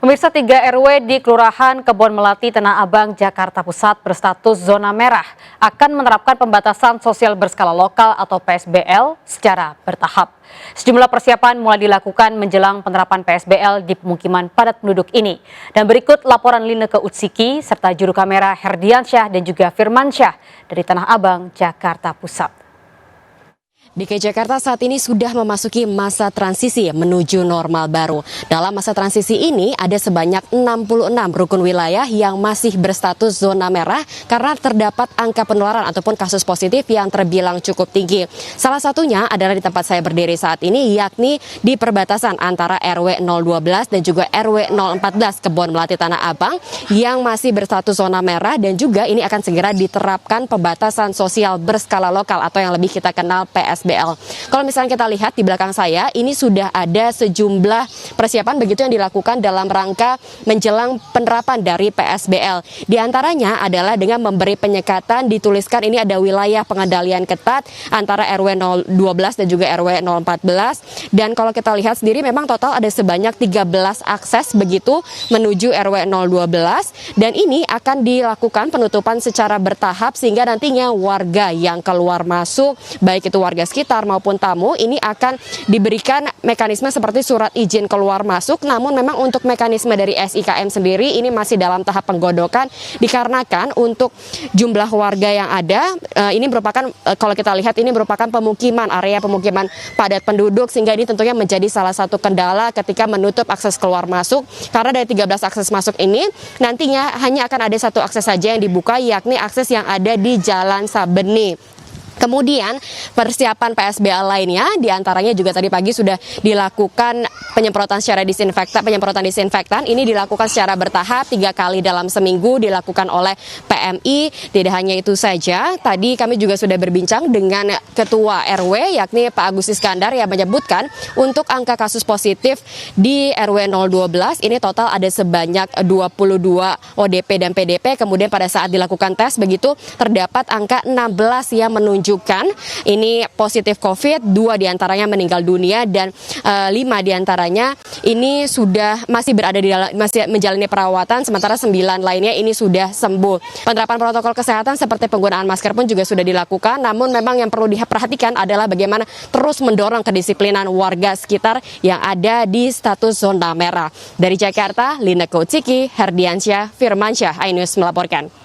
Pemirsa, 3 RW di Kelurahan Kebon Melati, Tanah Abang, Jakarta Pusat berstatus zona merah akan menerapkan pembatasan sosial berskala lokal atau PSBL secara bertahap. Sejumlah persiapan mulai dilakukan menjelang penerapan PSBL di pemukiman padat penduduk ini. Dan berikut laporan Lineke Utsiki serta juru kamera Herdiansyah dan juga Firmansyah dari Tanah Abang, Jakarta Pusat. DKI Jakarta saat ini sudah memasuki masa transisi menuju normal baru. Dalam masa transisi ini ada sebanyak 66 rukun wilayah yang masih berstatus zona merah karena terdapat angka penularan ataupun kasus positif yang terbilang cukup tinggi. Salah satunya adalah di tempat saya berdiri saat ini, yakni di perbatasan antara RW 012 dan juga RW 014 Kebon Melati Tanah Abang yang masih berstatus zona merah, dan juga ini akan segera diterapkan pembatasan sosial berskala lokal atau yang lebih kita kenal PSBL. Kalau misalnya kita lihat di belakang saya, ini sudah ada sejumlah persiapan begitu yang dilakukan dalam rangka menjelang penerapan dari PSBL. Di antaranya adalah dengan memberi penyekatan, dituliskan ini ada wilayah pengendalian ketat antara RW 012 dan juga RW 014. Dan kalau kita lihat sendiri memang total ada sebanyak 13 akses begitu menuju RW 012, dan ini akan dilakukan penutupan secara bertahap sehingga nantinya warga yang keluar masuk, baik itu warga sekitar maupun tamu, ini akan diberikan mekanisme seperti surat izin keluar masuk. Namun memang untuk mekanisme dari SIKM sendiri ini masih dalam tahap penggodokan, dikarenakan untuk jumlah warga yang ada ini merupakan, kalau kita lihat ini merupakan pemukiman, area pemukiman padat penduduk, sehingga ini tentunya menjadi salah satu kendala ketika menutup akses keluar masuk, karena dari 13 akses masuk ini nantinya hanya akan ada satu akses saja yang dibuka, yakni akses yang ada di Jalan Sabeni. Kemudian persiapan PSBL lainnya diantaranya juga tadi pagi sudah dilakukan penyemprotan disinfektan. Ini dilakukan secara bertahap 3 kali dalam seminggu dilakukan oleh PMI. Tidak hanya itu saja, tadi kami juga sudah berbincang dengan Ketua RW yakni Pak Agus Iskandar yang menyebutkan untuk angka kasus positif di RW 012 ini total ada sebanyak 22 ODP dan PDP. Kemudian pada saat dilakukan tes begitu terdapat angka 16 yang menunjukkan ini positif COVID, 2 diantaranya meninggal dunia, dan 5 diantaranya ini masih menjalani perawatan, sementara 9 lainnya ini sudah sembuh. Penerapan protokol kesehatan seperti penggunaan masker pun juga sudah dilakukan, namun memang yang perlu diperhatikan adalah bagaimana terus mendorong kedisiplinan warga sekitar yang ada di status zona merah. Dari Jakarta, Lineke Utsiki, Herdiansyah, Firmansyah, iNews melaporkan.